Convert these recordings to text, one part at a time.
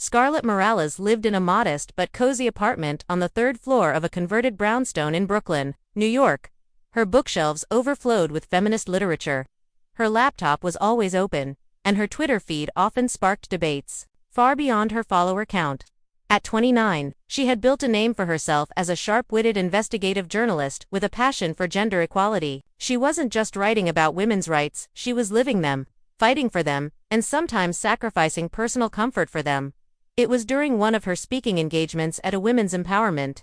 Scarlett Morales lived in a modest but cozy apartment on the third floor of a converted brownstone in Brooklyn, New York. Her bookshelves overflowed with feminist literature. Her laptop was always open, and her Twitter feed often sparked debates, far beyond her follower count. At 29, she had built a name for herself as a sharp-witted investigative journalist with a passion for gender equality. She wasn't just writing about women's rights, she was living them, fighting for them, and sometimes sacrificing personal comfort for them. It was during one of her speaking engagements at a women's empowerment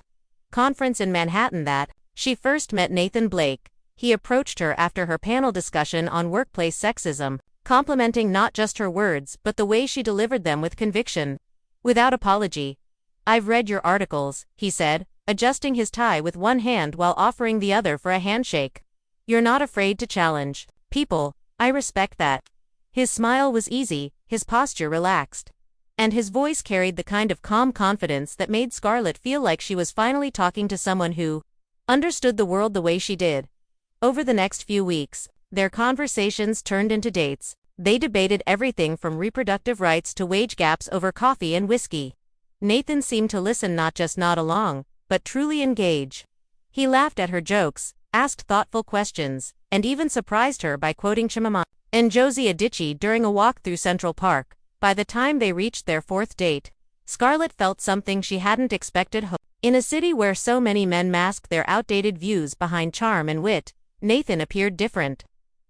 conference in Manhattan that she first met Nathan Blake. He approached her after her panel discussion on workplace sexism, complimenting not just her words but the way she delivered them with conviction. Without apology. "I've read your articles," he said, adjusting his tie with one hand while offering the other for a handshake. "You're not afraid to challenge people. I respect that." His smile was easy, his posture relaxed, and his voice carried the kind of calm confidence that made Scarlett feel like she was finally talking to someone who understood the world the way she did. Over the next few weeks, their conversations turned into dates. They debated everything from reproductive rights to wage gaps over coffee and whiskey. Nathan seemed to listen, not just nod along, but truly engage. He laughed at her jokes, asked thoughtful questions, and even surprised her by quoting Chimamanda and Josie Adichie during a walk through Central Park. By the time they reached their fourth date, Scarlett felt something she hadn't expected. In a city where so many men masked their outdated views behind charm and wit, Nathan appeared different.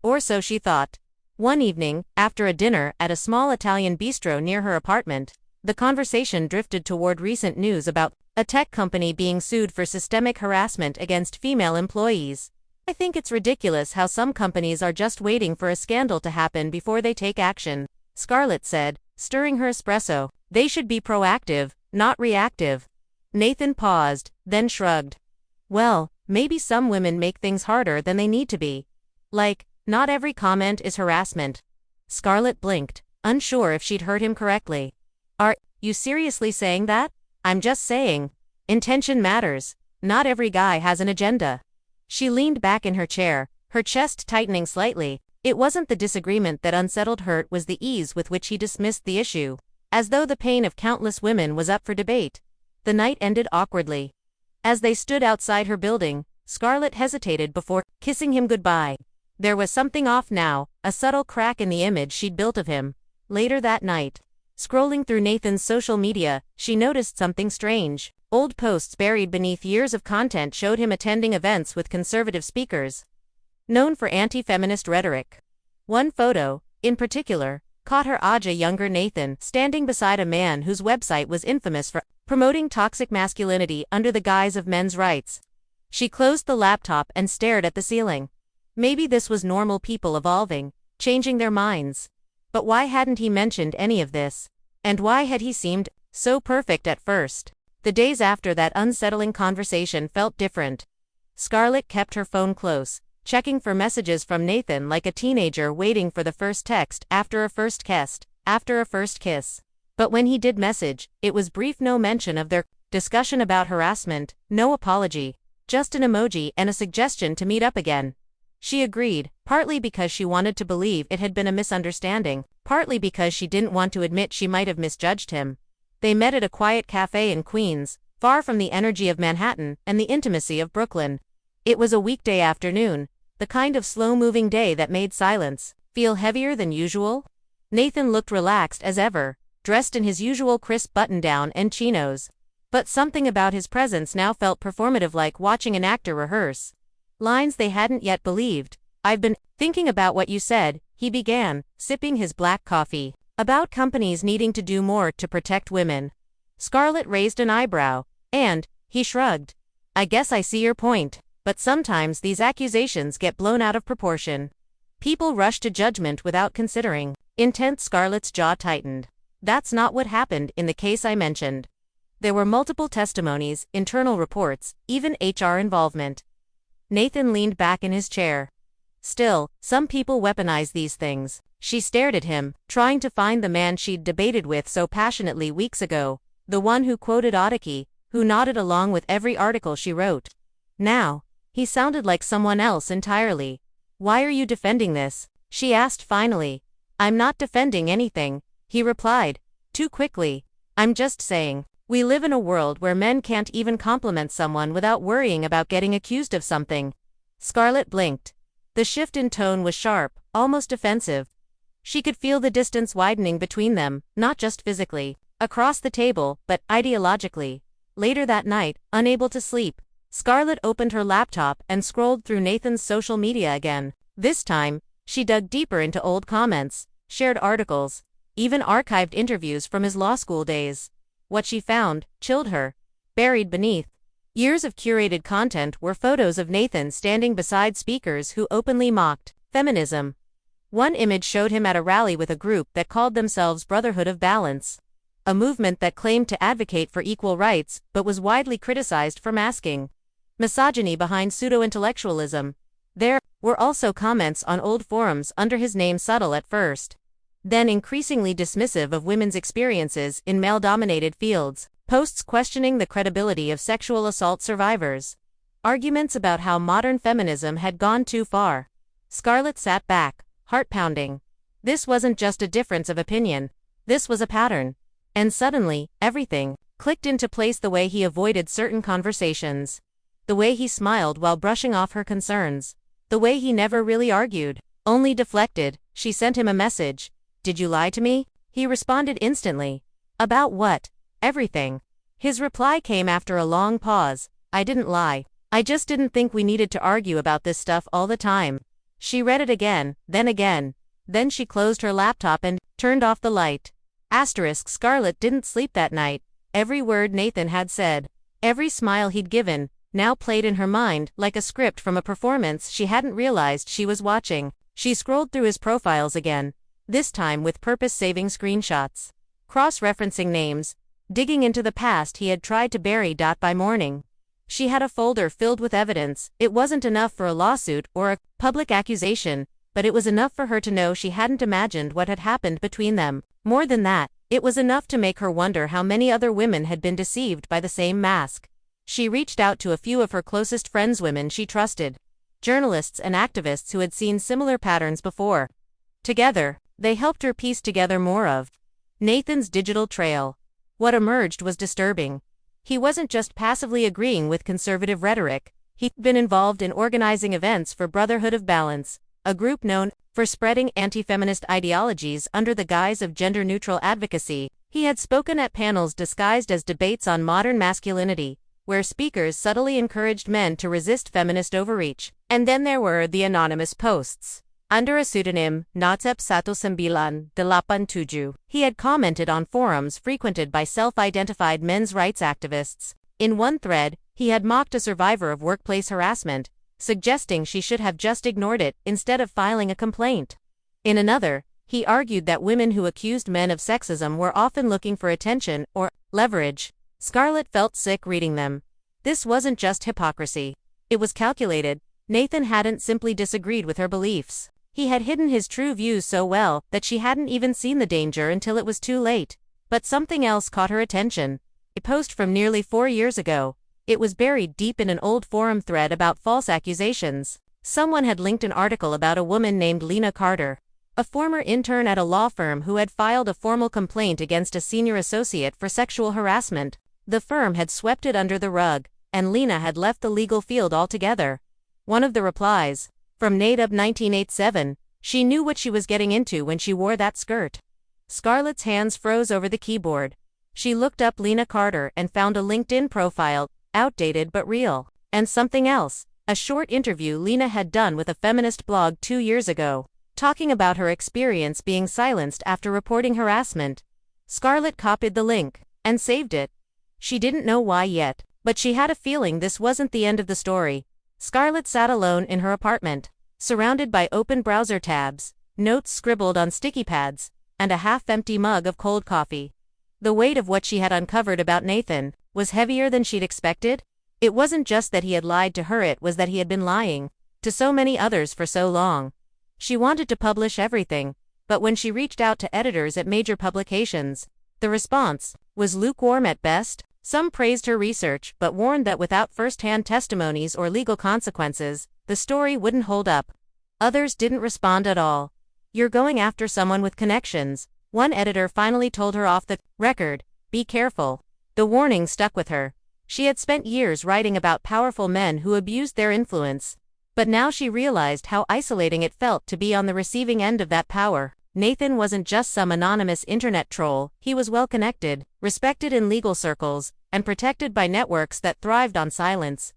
Or so she thought. One evening, after a dinner at a small Italian bistro near her apartment, the conversation drifted toward recent news about a tech company being sued for systemic harassment against female employees. "I think it's ridiculous how some companies are just waiting for a scandal to happen before they take action," Scarlett said, stirring her espresso. "They should be proactive, not reactive." Nathan paused, then shrugged. "Well, maybe some women make things harder than they need to be. Like, not every comment is harassment." Scarlett blinked, unsure if she'd heard him correctly. "Are you seriously saying that?" "I'm just saying. Intention matters. Not every guy has an agenda." She leaned back in her chair, her chest tightening slightly. It wasn't the disagreement that unsettled her, it was the ease with which he dismissed the issue, as though the pain of countless women was up for debate. The night ended awkwardly. As they stood outside her building, Scarlett hesitated before kissing him goodbye. There was something off now, a subtle crack in the image she'd built of him. Later that night, scrolling through Nathan's social media, she noticed something strange. Old posts buried beneath years of content showed him attending events with conservative speakers known for anti-feminist rhetoric. One photo, in particular, caught her eye: a younger Nathan standing beside a man whose website was infamous for promoting toxic masculinity under the guise of men's rights. She closed the laptop and stared at the ceiling. Maybe this was normal people evolving, changing their minds. But why hadn't he mentioned any of this? And why had he seemed so perfect at first? The days after that unsettling conversation felt different. Scarlett kept her phone close, checking for messages from Nathan like a teenager waiting for the first text after a first kiss. But when he did message, it was brief. No mention of their discussion about harassment, no apology, just an emoji and a suggestion to meet up again. She agreed, partly because she wanted to believe it had been a misunderstanding, partly because she didn't want to admit she might have misjudged him. They met at a quiet cafe in Queens, far from the energy of Manhattan and the intimacy of Brooklyn. It was a weekday afternoon, the kind of slow-moving day that made silence feel heavier than usual. Nathan looked relaxed as ever, dressed in his usual crisp button-down and chinos. But something about his presence now felt performative, like watching an actor rehearse lines they hadn't yet believed. "I've been thinking about what you said," he began, sipping his black coffee, "about companies needing to do more to protect women." Scarlett raised an eyebrow, and he shrugged. "I guess I see your point, but sometimes these accusations get blown out of proportion. People rush to judgment without considering intent." Scarlett's jaw tightened. "That's not what happened in the case I mentioned. There were multiple testimonies, internal reports, even HR involvement." Nathan leaned back in his chair. "Still, some people weaponize these things." She stared at him, trying to find the man she'd debated with so passionately weeks ago, the one who quoted Adichie, who nodded along with every article she wrote. Now, he sounded like someone else entirely. "Why are you defending this?" she asked finally. "I'm not defending anything," he replied, too quickly. I'm just saying. We live in a world where men can't even compliment someone without worrying about getting accused of something. Scarlett blinked. The shift in tone was sharp, almost offensive. She could feel the distance widening between them, not just physically, across the table, but ideologically. Later that night, unable to sleep, Scarlett opened her laptop and scrolled through Nathan's social media again. This time, she dug deeper into old comments, shared articles, even archived interviews from his law school days. What she found chilled her. Buried beneath years of curated content were photos of Nathan standing beside speakers who openly mocked feminism. One image showed him at a rally with a group that called themselves Brotherhood of Balance, a movement that claimed to advocate for equal rights but was widely criticized for masking misogyny behind pseudo-intellectualism. There were also comments on old forums under his name, subtle at first, then increasingly dismissive of women's experiences in male-dominated fields, posts questioning the credibility of sexual assault survivors, arguments about how modern feminism had gone too far. Scarlett sat back, heart pounding. This wasn't just a difference of opinion. This was a pattern. And suddenly, everything clicked into place: the way he avoided certain conversations, the way he smiled while brushing off her concerns, the way he never really argued, only deflected. She sent him a message. "Did you lie to me?" He responded instantly. "About what?" "Everything." His reply came after a long pause. "I didn't lie. I just didn't think we needed to argue about this stuff all the time." She read it again. Then she closed her laptop and turned off the light. Scarlett didn't sleep that night. Every word Nathan had said, every smile he'd given, now played in her mind like a script from a performance she hadn't realized she was watching. She scrolled through his profiles again, this time with purpose-saving screenshots, cross-referencing names, digging into the past he had tried to bury. By morning, she had a folder filled with evidence. It wasn't enough for a lawsuit or a public accusation, but it was enough for her to know she hadn't imagined what had happened between them. More than that, it was enough to make her wonder how many other women had been deceived by the same mask. She reached out to a few of her closest friends, women she trusted, journalists and activists who had seen similar patterns before. Together, they helped her piece together more of Nathan's digital trail. What emerged was disturbing. He wasn't just passively agreeing with conservative rhetoric. He'd been involved in organizing events for Brotherhood of Balance, a group known for spreading anti-feminist ideologies under the guise of gender-neutral advocacy. He had spoken at panels disguised as debates on modern masculinity, where speakers subtly encouraged men to resist feminist overreach. And then there were the anonymous posts. Under a pseudonym, Natsep 1987, he had commented on forums frequented by self-identified men's rights activists. In one thread, he had mocked a survivor of workplace harassment, suggesting she should have just ignored it instead of filing a complaint. In another, he argued that women who accused men of sexism were often looking for attention or leverage. Scarlett felt sick reading them. This wasn't just hypocrisy. It was calculated. Nathan hadn't simply disagreed with her beliefs. He had hidden his true views so well that she hadn't even seen the danger until it was too late. But something else caught her attention. A post from nearly 4 years ago. It was buried deep in an old forum thread about false accusations. Someone had linked an article about a woman named Lena Carter, a former intern at a law firm who had filed a formal complaint against a senior associate for sexual harassment. The firm had swept it under the rug, and Lena had left the legal field altogether. One of the replies, from Nadab 1987, she knew what she was getting into when she wore that skirt. Scarlett's hands froze over the keyboard. She looked up Lena Carter and found a LinkedIn profile, outdated but real. And something else, a short interview Lena had done with a feminist blog 2 years ago, talking about her experience being silenced after reporting harassment. Scarlett copied the link and saved it. She didn't know why yet, but she had a feeling this wasn't the end of the story. Scarlett sat alone in her apartment, surrounded by open browser tabs, notes scribbled on sticky pads, and a half-empty mug of cold coffee. The weight of what she had uncovered about Nathan was heavier than she'd expected. It wasn't just that he had lied to her, it was that he had been lying to so many others for so long. She wanted to publish everything, but when she reached out to editors at major publications, the response was lukewarm at best. Some praised her research but warned that without first-hand testimonies or legal consequences, the story wouldn't hold up. Others didn't respond at all. "You're going after someone with connections," one editor finally told her off the record. Be careful. The warning stuck with her. She had spent years writing about powerful men who abused their influence. But now she realized how isolating it felt to be on the receiving end of that power. Nathan wasn't just some anonymous internet troll, he was well-connected, respected in legal circles, and protected by networks that thrived on silence.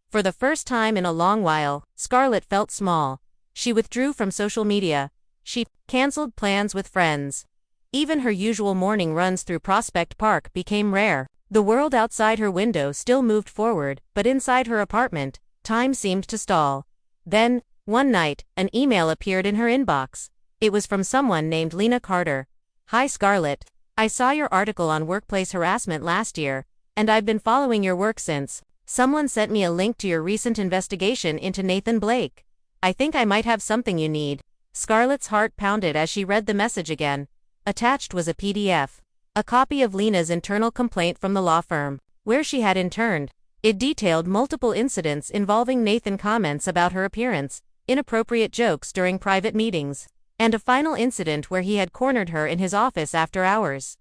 For the first time in a long while, Scarlett felt small. She withdrew from social media. She canceled plans with friends. Even her usual morning runs through Prospect Park became rare. The world outside her window still moved forward, but inside her apartment, time seemed to stall. Then, one night, an email appeared in her inbox. It was from someone named Lena Carter. Hi Scarlett. I saw your article on workplace harassment last year, and I've been following your work since. Someone sent me a link to your recent investigation into Nathan Blake. I think I might have something you need. Scarlett's heart pounded as she read the message again. Attached was a PDF. A copy of Lena's internal complaint from the law firm, where she had interned. It detailed multiple incidents involving Nathan comments about her appearance, inappropriate jokes during private meetings, and a final incident where he had cornered her in his office after hours.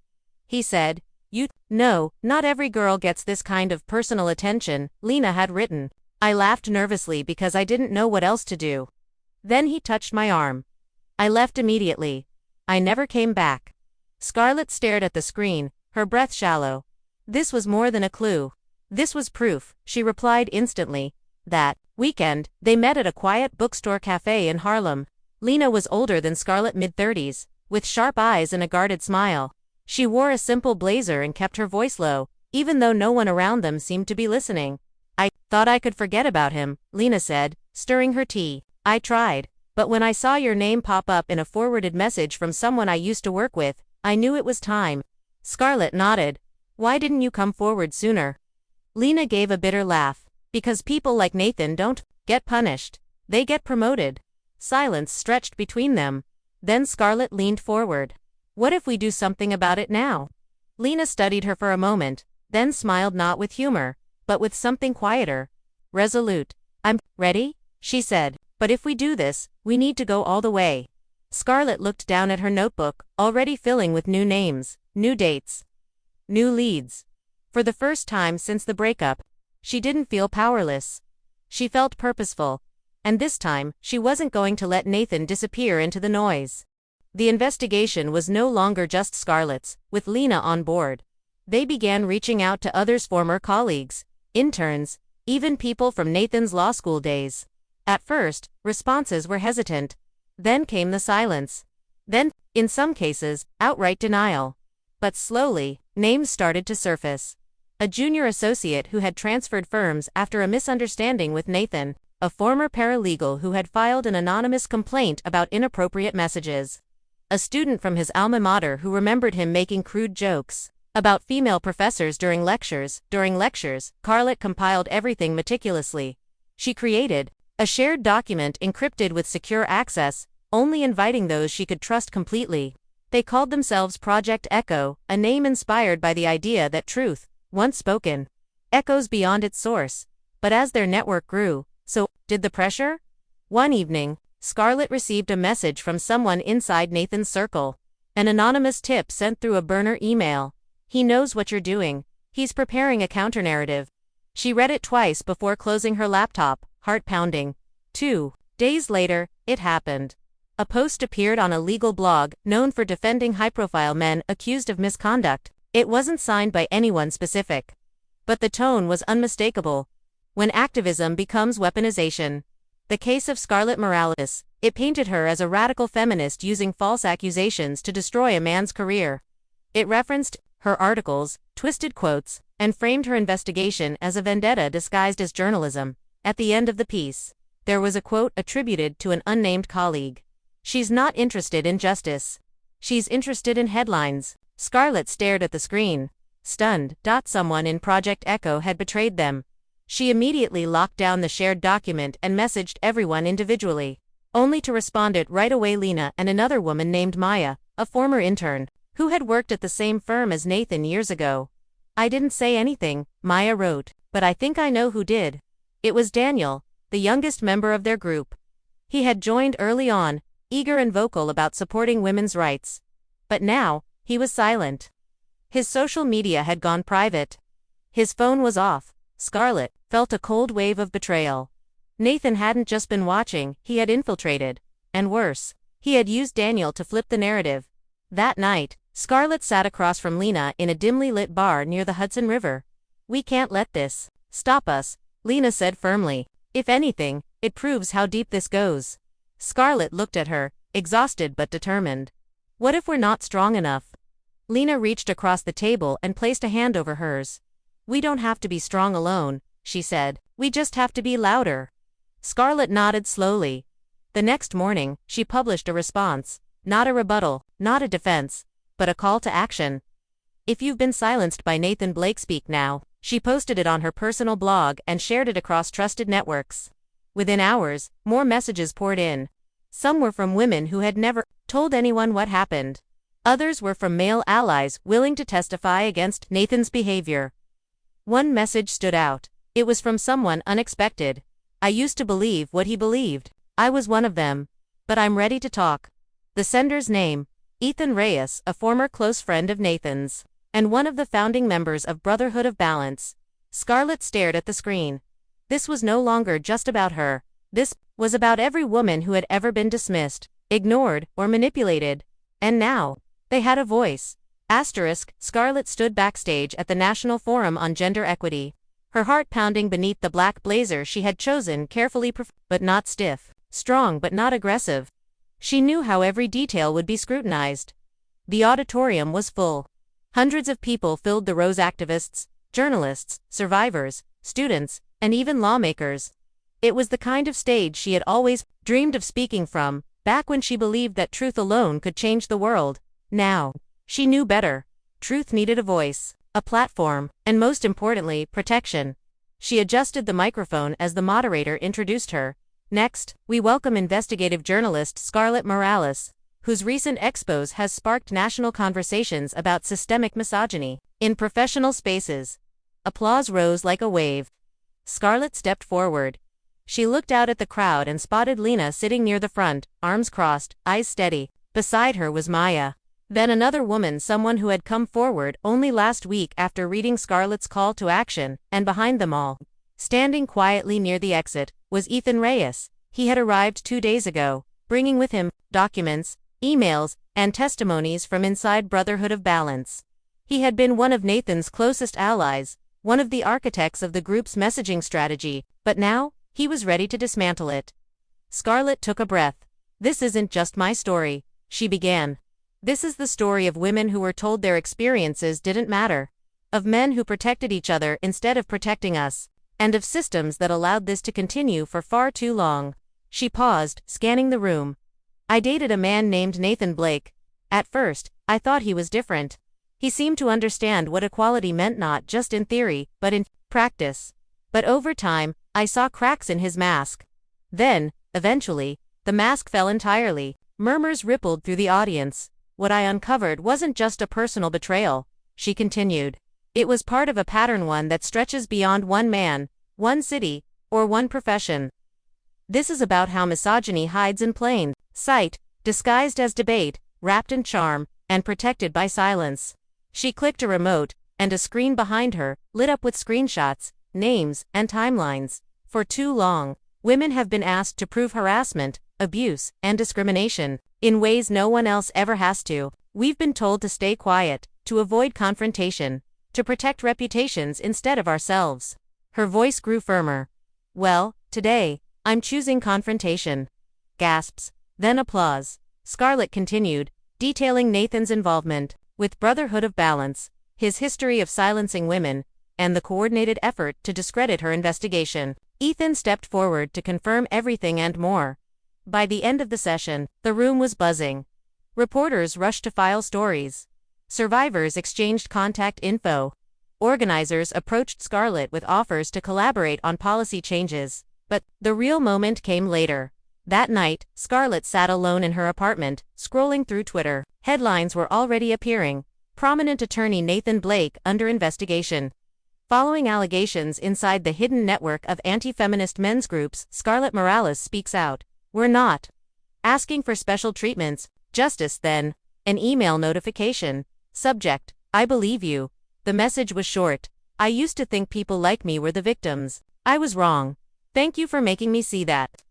He said, "No, not every girl gets this kind of personal attention," Lena had written. I laughed nervously because I didn't know what else to do. Then he touched my arm. I left immediately. I never came back. Scarlett stared at the screen, her breath shallow. This was more than a clue. This was proof, she replied instantly. That weekend, they met at a quiet bookstore cafe in Harlem. Lena was older than Scarlett, mid-30s, with sharp eyes and a guarded smile. She wore a simple blazer and kept her voice low, even though no one around them seemed to be listening. I thought I could forget about him, Lena said, stirring her tea. I tried, but when I saw your name pop up in a forwarded message from someone I used to work with, I knew it was time. Scarlett nodded. Why didn't you come forward sooner? Lena gave a bitter laugh. Because people like Nathan don't get punished. They get promoted. Silence stretched between them. Then Scarlett leaned forward. What if we do something about it now? Lena studied her for a moment, then smiled, not with humor, but with something quieter. Resolute. I'm ready, she said. But if we do this, we need to go all the way. Scarlett looked down at her notebook, already filling with new names, new dates, new leads. For the first time since the breakup, she didn't feel powerless. She felt purposeful. And this time, she wasn't going to let Nathan disappear into the noise. The investigation was no longer just Scarlett's, with Lena on board. They began reaching out to others, former colleagues, interns, even people from Nathan's law school days. At first, responses were hesitant. Then came the silence. Then, in some cases, outright denial. But slowly, names started to surface. A junior associate who had transferred firms after a misunderstanding with Nathan, a former paralegal who had filed an anonymous complaint about inappropriate messages, a student from his alma mater who remembered him making crude jokes about female professors during lectures. Scarlett compiled everything meticulously. She created a shared document encrypted with secure access, only inviting those she could trust completely. They called themselves Project Echo, a name inspired by the idea that truth, once spoken, echoes beyond its source. But as their network grew, so did the pressure. One evening, Scarlett received a message from someone inside Nathan's circle. An anonymous tip sent through a burner email. He knows what you're doing. He's preparing a counternarrative. She read it twice before closing her laptop, heart pounding. 2 days later, it happened. A post appeared on a legal blog known for defending high-profile men accused of misconduct. It wasn't signed by anyone specific. But the tone was unmistakable. When activism becomes weaponization. The case of Scarlett Morales, it painted her as a radical feminist using false accusations to destroy a man's career. It referenced her articles, twisted quotes, and framed her investigation as a vendetta disguised as journalism. At the end of the piece, there was a quote attributed to an unnamed colleague. She's not interested in justice. She's interested in headlines. Scarlett stared at the screen, stunned. Someone in Project Echo had betrayed them. She immediately locked down the shared document and messaged everyone individually, only to respond it right away. Lena and another woman named Maya, a former intern, who had worked at the same firm as Nathan years ago. I didn't say anything, Maya wrote, but I think I know who did. It was Daniel, the youngest member of their group. He had joined early on, eager and vocal about supporting women's rights. But now, he was silent. His social media had gone private. His phone was off. Scarlett felt a cold wave of betrayal. Nathan hadn't just been watching, he had infiltrated. And worse, he had used Daniel to flip the narrative. That night, Scarlett sat across from Lena in a dimly lit bar near the Hudson River. "We can't let this stop us," Lena said firmly. "If anything, it proves how deep this goes." Scarlett looked at her, exhausted but determined. "What if we're not strong enough?" Lena reached across the table and placed a hand over hers. "We don't have to be strong alone," she said. "We just have to be louder." Scarlett nodded slowly. The next morning, she published a response. Not a rebuttal, not a defense, but a call to action. "If you've been silenced by Nathan Blake, speak now." She posted it on her personal blog and shared it across trusted networks. Within hours, more messages poured in. Some were from women who had never told anyone what happened. Others were from male allies willing to testify against Nathan's behavior. One message stood out. It was from someone unexpected. "I used to believe what he believed. I was one of them. But I'm ready to talk." The sender's name, Ethan Reyes, a former close friend of Nathan's, and one of the founding members of Brotherhood of Balance. Scarlett stared at the screen. This was no longer just about her. This was about every woman who had ever been dismissed, ignored, or manipulated. And now, they had a voice. Scarlett stood backstage at the National Forum on Gender Equity, her heart pounding beneath the black blazer she had chosen carefully, but not stiff, strong but not aggressive. She knew how every detail would be scrutinized. The auditorium was full. Hundreds of people filled the rows: activists, journalists, survivors, students, and even lawmakers. It was the kind of stage she had always dreamed of speaking from, back when she believed that truth alone could change the world. Now, she knew better. Truth needed a voice, a platform, and most importantly, protection. She adjusted the microphone as the moderator introduced her. "Next, we welcome investigative journalist Scarlett Morales, whose recent expose has sparked national conversations about systemic misogyny in professional spaces." Applause rose like a wave. Scarlett stepped forward. She looked out at the crowd and spotted Lena sitting near the front, arms crossed, eyes steady. Beside her was Maya. Then another woman, someone who had come forward only last week after reading Scarlett's call to action, and behind them all, standing quietly near the exit, was Ethan Reyes. He had arrived 2 days ago, bringing with him documents, emails, and testimonies from inside Brotherhood of Balance. He had been one of Nathan's closest allies, one of the architects of the group's messaging strategy, but now, he was ready to dismantle it. Scarlett took a breath. "This isn't just my story," she began. "This is the story of women who were told their experiences didn't matter, of men who protected each other instead of protecting us, and of systems that allowed this to continue for far too long." She paused, scanning the room. "I dated a man named Nathan Blake. At first, I thought he was different. He seemed to understand what equality meant, not just in theory, but in practice. But over time, I saw cracks in his mask. Then, eventually, the mask fell entirely." Murmurs rippled through the audience. "What I uncovered wasn't just a personal betrayal," she continued. "It was part of a pattern, one that stretches beyond one man, one city, or one profession. This is about how misogyny hides in plain sight, disguised as debate, wrapped in charm, and protected by silence." She clicked a remote, and a screen behind her lit up with screenshots, names, and timelines. "For too long, women have been asked to prove harassment, abuse, and discrimination in ways no one else ever has to. We've been told to stay quiet, to avoid confrontation, to protect reputations instead of ourselves." Her voice grew firmer. "Well, today, I'm choosing confrontation." Gasps, then applause. Scarlett continued, detailing Nathan's involvement with Brotherhood of Balance, his history of silencing women, and the coordinated effort to discredit her investigation. Ethan stepped forward to confirm everything and more. By the end of the session, the room was buzzing. Reporters rushed to file stories. Survivors exchanged contact info. Organizers approached Scarlett with offers to collaborate on policy changes. But the real moment came later. That night, Scarlett sat alone in her apartment, scrolling through Twitter. Headlines were already appearing. Prominent attorney Nathan Blake under investigation. Following allegations inside the hidden network of anti-feminist men's groups, Scarlett Morales speaks out. "We're not asking for special treatments, justice then." An email notification. Subject: I believe you. The message was short. I used to think people like me were the victims. I was wrong. Thank you for making me see that.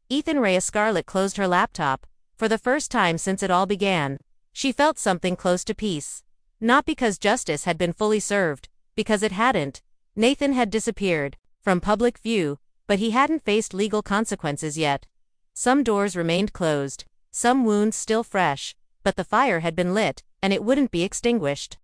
Ethan Reyes Scarlett closed her laptop. For the first time since it all began, she felt something close to peace. Not because justice had been fully served, because it hadn't. Nathan had disappeared from public view, but he hadn't faced legal consequences yet. Some doors remained closed, some wounds still fresh, but the fire had been lit, and it wouldn't be extinguished.